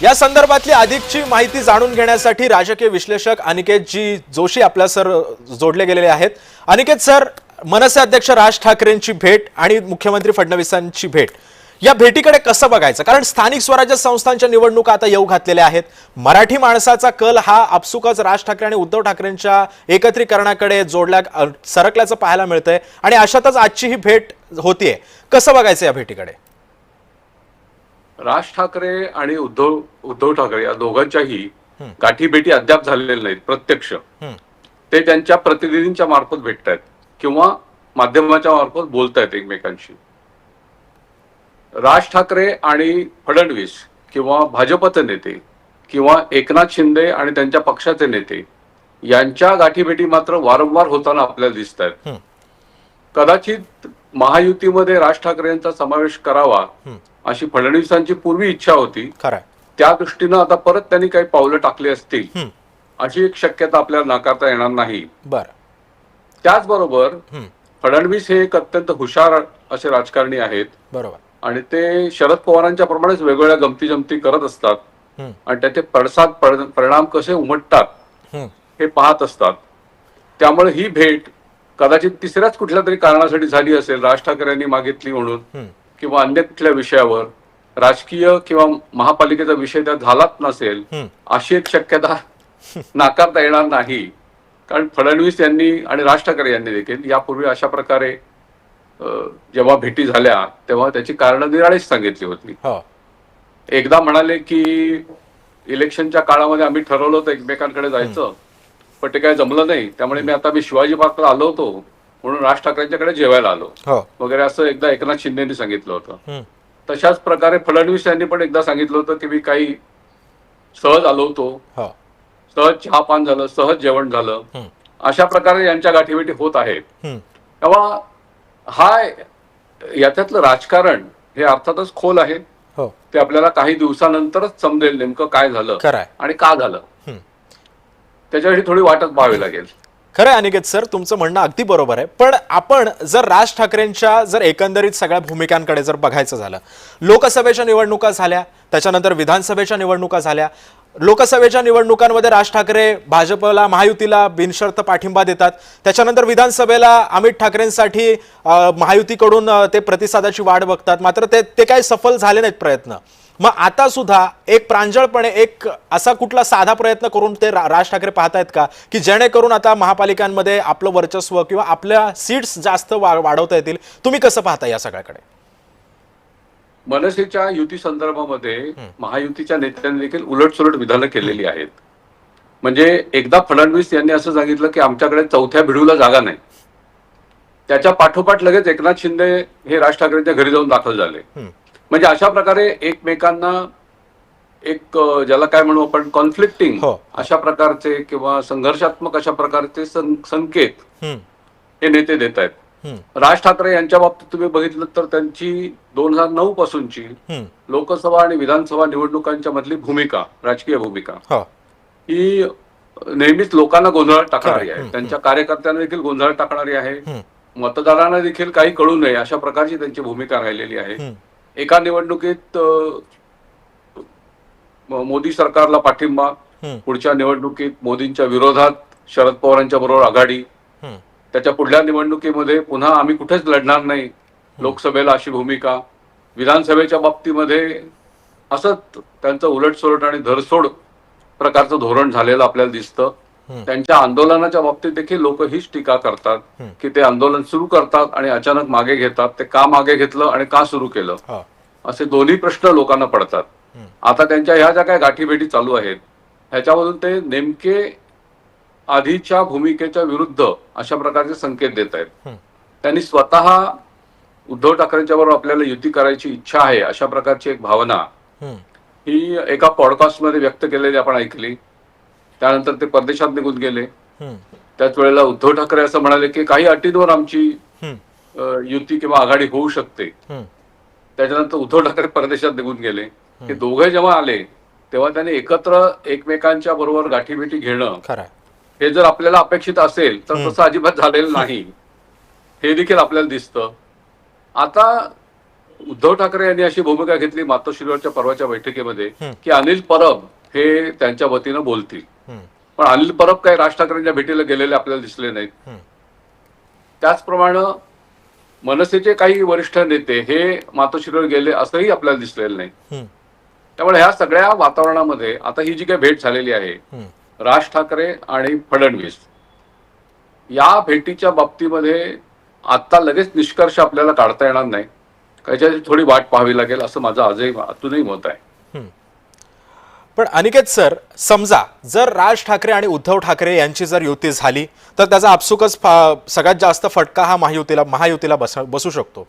या संदर्भातली अधिकची माहिती जाणून घेण्यासाठी राजकीय विश्लेषक अनिकेतजी जोशी आपल्या सर जोडले गेलेले आहेत। अनिकेत सर, मनसे अध्यक्ष राज ठाकरेंची भेट आणि मुख्यमंत्री फडणवीसांची भेट, या भेटीकडे कसं बघायचं? कारण स्थानिक स्वराज्य संस्थांच्या निवडणुका आता येऊ घातलेल्या आहेत। मराठी माणसाचा कल हा आपसुकच राज ठाकरे आणि उद्धव ठाकरेंच्या एकत्रीकरणाकडे सरकल्याचं पाहायला मिळतंय आणि अशातच आजची ही भेट होतीये। कसं बघायचं या भेटीकडे? राज ठाकरे आणि उद्धव ठाकरे या दोघांच्याही गाठीभेटी अद्याप झालेल्या नाहीत प्रत्यक्ष। ते त्यांच्या प्रतिनिधींच्या मार्फत भेटतायत किंवा माध्यमाच्या मार्फत बोलतायत एकमेकांशी। राज ठाकरे आणि फडणवीस किंवा भाजपचे नेते किंवा एकनाथ शिंदे आणि त्यांच्या पक्षाचे नेते यांच्या गाठीभेटी मात्र वारंवार होताना आपल्याला दिसत आहेत। कदाचित महायुतीमध्ये राज ठाकरे यांचा समावेश करावा अशी फडणवीसांची पूर्वी इच्छा होती। त्या दृष्टीनं आता परत त्यांनी काही पावलं टाकली असतील अशी एक शक्यता आपल्याला नाकारता येणार नाही। त्याचबरोबर फडणवीस हे एक अत्यंत हुशार असे राजकारणी आहेत, बरोबर, आणि ते शरद पवारांच्या प्रमाणेच वेगवेगळ्या गमती जमती करत असतात आणि त्याचे परिणाम कसे उमटतात हे पाहत असतात। त्यामुळे ही भेट कदाचित तिसऱ्याच कुठल्या तरी कारणासाठी झाली असेल, राज ठाकरे यांनी मागितली म्हणून किंवा अन्य कुठल्या विषयावर, राजकीय किंवा महापालिकेचा विषय त्यात झालाच नसेल अशी एक शक्यता नाकारता येणार नाही। कारण फडणवीस यांनी आणि राज ठाकरे यांनी देखील यापूर्वी अशा प्रकारे जेव्हा भेटी झाल्या तेव्हा त्याची कारणं निराळीच सांगितली होती। एकदा म्हणाले की इलेक्शनच्या काळामध्ये आम्ही ठरवलं होतं एकमेकांकडे जायचं, पण ते काय जमलं नाही, त्यामुळे मी शिवाजी पार्कला आलो होतो म्हणून राज ठाकरेंच्याकडे जेवायला आलो वगैरे असं एकदा एकनाथ शिंदेनी सांगितलं होतं। तशाच प्रकारे फडणवीस यांनी पण एकदा सांगितलं होतं की मी काही सहज आलो होतो, सहज चहापान झालं, सहज जेवण झालं, अशा प्रकारे यांच्या गाठीभेटी होत आहेत। तेव्हा याच्यातलं राजकारण हे अर्थातच खोल आहे, ते आपल्याला काही दिवसानंतरच समजेल नेमकं काय झालं आणि का झालं, त्याच्यासाठी थोडी वाटच पाहावी लागेल। खरं अनिकेत सर, तुमचं म्हणणं अगदी बरोबर आहे, पण आपण जर राज ठाकरेंच्या एकंदरीत सगळ्या भूमिकांकडे जर बघायचं झालं, लोकसभेच्या निवडणुका झाल्या, त्याच्यानंतर विधानसभेच्या निवडणुका झाल्या। लोकसभेच्या निवडणुकांमध्ये राज ठाकरे भाजपला, महायुतीला बिनशर्त पाठिंबा देतात, त्याच्यानंतर विधानसभेला अमित ठाकरेंसाठी महायुतीकडून ते प्रतिसादाची वाट बघतात, मात्र ते काही सफल झाले नाहीत प्रयत्न। मग आता सुद्धा एक प्रांजळपणे एक असा कुठला साधा प्रयत्न करून ते राज ठाकरे पाहतायत का की जेणेकरून आता महापालिकांमध्ये आपलं वर्चस्व किंवा आपल्या सीट्स जास्त वाढवता येतील? तुम्ही कसं पाहता या सगळ्याकडे? मनसेच्या युती संदर्भामध्ये महायुतीच्या नेत्यांनी देखील उलटसुलट विधानं केलेली आहेत। म्हणजे एकदा फडणवीस यांनी असं सांगितलं की आमच्याकडे चौथ्या भिडूला जागा नाही, त्याच्या पाठोपाठ लगेच एकनाथ शिंदे हे राज ठाकरेंच्या घरी जाऊन दाखल झाले। म्हणजे अशा प्रकारे एकमेकांना एक ज्याला काय म्हणू आपण कॉन्फ्लिक्टिंग अशा प्रकारचे किंवा संघर्षात्मक अशा प्रकारचे संकेत हे नेते देत आहेत। राज ठाकरे यांच्या बाबतीत तुम्ही बघितलं तर त्यांची 2009 पासूनची लोकसभा आणि विधानसभा निवडणुकांच्या मधली भूमिका, राजकीय भूमिका ही नेहमीच लोकांना गोंधळात टाकणारी आहे, त्यांच्या कार्यकर्त्यांना देखील गोंधळात टाकणारी आहे, मतदारांना देखील काही कळू नये अशा प्रकारची त्यांची भूमिका राहिलेली आहे। एका निवडणुकीत मोदी सरकारला पाठिंबा, पुढच्या निवडणुकीत मोदींच्या विरोधात शरद पवारांच्या बरोबर आघाडी, त्याच्या पुढल्या निवडणुकीमध्ये पुन्हा आम्ही कुठेच लढणार नाही लोकसभेला अशी भूमिका, विधानसभेच्या बाबतीमध्ये असंच त्यांचं उलटसुलट आणि धरसोड प्रकारचं धोरण झालेलं आपल्याला दिसतं। त्यांच्या आंदोलनाच्या बाबतीत देखील लोक हीच टीका करतात की ते आंदोलन सुरू करतात आणि अचानक मागे घेतात, ते का मागे घेतलं आणि का सुरू केलं असे दोन्ही प्रश्न लोकांना पडतात। आता त्यांच्या ह्या ज्या काही गाठीभेटी चालू आहेत ह्याच्यामधून ते नेमके आधीच्या भूमिकेच्या विरुद्ध अशा प्रकारचे संकेत देत आहेत। त्यांनी स्वतः उद्धव ठाकरेंच्या बरोबर आपल्याला युती करायची इच्छा आहे अशा प्रकारची एक भावना ही एका पॉडकास्टमध्ये व्यक्त केलेली आपण ऐकली। त्यानंतर ते परदेशात निघून गेले। त्याच वेळेला उद्धव ठाकरे असं म्हणाले की काही अटींवर आमची युती किंवा आघाडी होऊ शकते। त्याच्यानंतर उद्धव ठाकरे परदेशात निघून गेले। हे दोघे जेव्हा आले तेव्हा त्यांनी एकत्र एकमेकांच्या बरोबर गाठीभेटी घेणं हे जर आपल्याला अपेक्षित असेल तर तसं अजिबात झालेलं नाही, हे देखील आपल्याला दिसतं। आता उद्धव ठाकरे यांनी अशी भूमिका घेतली मातोश्रीवरच्या परवाच्या बैठकीमध्ये की अनिल परब हे त्यांच्या वतीनं बोलतील. पण अनिल परब काही राज ठाकरेंच्या भेटीला गेलेले आपल्याला दिसले नाहीत. त्याचप्रमाणे मनसेचे काही वरिष्ठ नेते हे मातोश्रीवर गेले असंही आपल्याला दिसलेलं नाही. त्यामुळे ह्या सगळ्या वातावरणामध्ये आता ही जी काही भेट झालेली आहे राज ठाकरे आणि फडणवीस, या भेटीच्या बाबतीमध्ये आता लगेच निष्कर्ष आपल्याला काढता येणार नाही. त्याच्याची थोडी वाट पाहावी लागेल असं माझं अजूनही मत आहे. पण अनिकेत सर, समजा जर राज ठाकरे आणि उद्धव ठाकरे यांची जर युती झाली तर त्याचा आपसुकच सगळ्यात जास्त फटका हा महायुतीला बसू शकतो.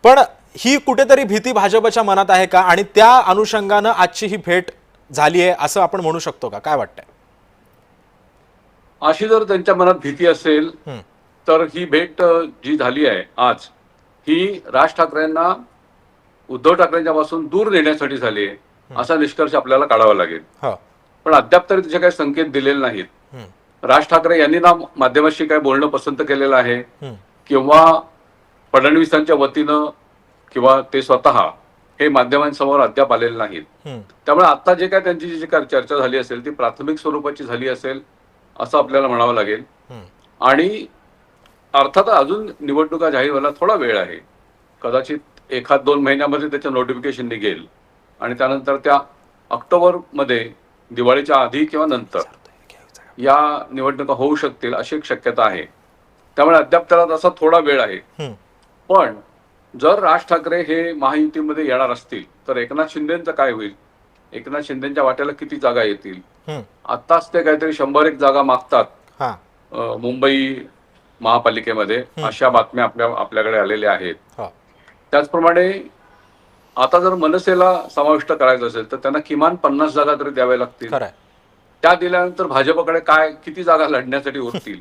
पण ही कुठेतरी भीती भाजपच्या मनात आहे का, आणि त्या अनुषंगानं आजची ही भेट झाली आहे असं आपण म्हणू शकतो का? काय वाटतंय? अशी जर त्यांच्या मनात भीती असेल तर ही भेट जी झाली आहे आज, ही राज ठाकरेंना उद्धव ठाकरेंच्या पासून दूर नेण्यासाठी झाली आहे असा निष्कर्ष आपल्याला काढावा लागेल. पण अद्याप तरी त्याचे काही संकेत दिलेले नाहीत. राज ठाकरे यांनी ना माध्यमाशी काय बोलणं पसंत केलेलं आहे किंवा फडणवीसांच्या वतीनं किंवा ते स्वतः हे माध्यमांसमोर अद्याप आलेले नाहीत. त्यामुळे आता जे काय त्यांची जी काय चर्चा झाली असेल ती प्राथमिक स्वरूपाची झाली असेल असं आपल्याला म्हणावं लागेल. आणि अर्थात अजून निवडणुका जाहीर व्हायला थोडा वेळ आहे. कदाचित 1-2 महिन्यामध्ये त्याचं नोटिफिकेशन निघेल आणि त्यानंतर त्या ऑक्टोबरमध्ये दिवाळीच्या आधी किंवा नंतर या निवडणुका होऊ शकतील अशी एक शक्यता आहे. त्यामुळे अद्याप त्याला तसा थोडा वेळ आहे. पण जर राज ठाकरे हे महायुतीमध्ये येणार असतील तर एकनाथ शिंदेचं काय होईल? एकनाथ शिंदेच्या वाट्याला किती जागा येतील? आत्ताच ते काहीतरी 101 जागा मागतात मुंबई महापालिकेमध्ये, अशा बातम्या आपल्याकडे आलेल्या आहेत. त्याचप्रमाणे आता जर मनसेला समाविष्ट करायचं असेल तर त्यांना किमान 50 जागा तरी द्याव्या लागतील. त्या दिल्यानंतर भाजपकडे किती जागा लढण्यासाठी उरतील?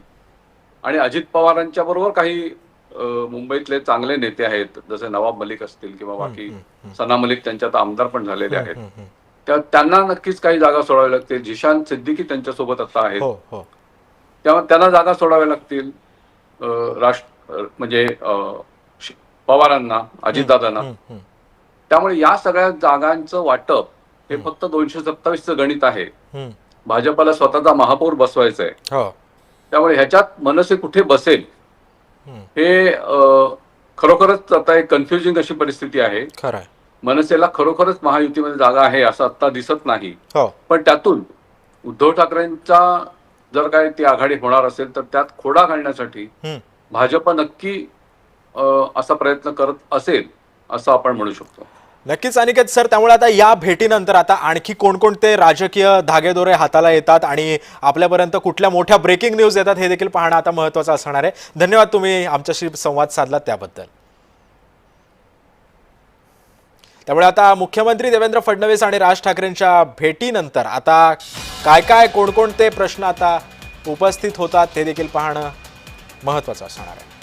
आणि अजित पवारांच्या बरोबर काही मुंबईतले चांगले नेते आहेत, जसे नवाब मलिक असतील किंवा बाकी सना मलिक त्यांच्यात आमदार पण झालेले आहेत. त्यांना नक्कीच काही जागा सोडाव्या लागतील. झिशान सिद्दीकी त्यांच्यासोबत आता आहेत, त्यामुळे त्यांना जागा सोडाव्या लागतील. म्हणजे पवारांना, अजितदादांना. त्यामुळे या सगळ्या जागांचं वाटप हे फक्त 227चं गणित आहे. भाजपला स्वतःचा महापौर बसवायचा आहे. त्यामुळे ह्याच्यात मनसे कुठे बसेल हे खरोखरच आता एक कन्फ्युजिंग अशी परिस्थिती आहे. मनसेला खरोखरच महायुतीमध्ये जागा आहे असं आता दिसत नाही. पण त्यातून उद्धव ठाकरेंचा जर काय ती आघाडी होणार असेल तर त्यात खोडा घालण्यासाठी भाजप नक्की असा प्रयत्न करत असेल असं आपण म्हणू शकतो. नक्कीच अनिकेत सर, त्यामुळे आता या भेटीनंतर आता आणखी कोणकोणते राजकीय धागेदोरे हाताला येतात आणि आपल्यापर्यंत कुठल्या मोठ्या ब्रेकिंग न्यूज येतात हे देखील पाहणं आता महत्त्वाचं असणार आहे. धन्यवाद तुम्ही आमच्याशी संवाद साधलात त्याबद्दल. त्यामुळे आता मुख्यमंत्री देवेंद्र फडणवीस आणि राज ठाकरेंच्या भेटीनंतर आता काय कोणकोणते प्रश्न आता उपस्थित होतात हे देखील पाहणं महत्त्वाचं असणार आहे.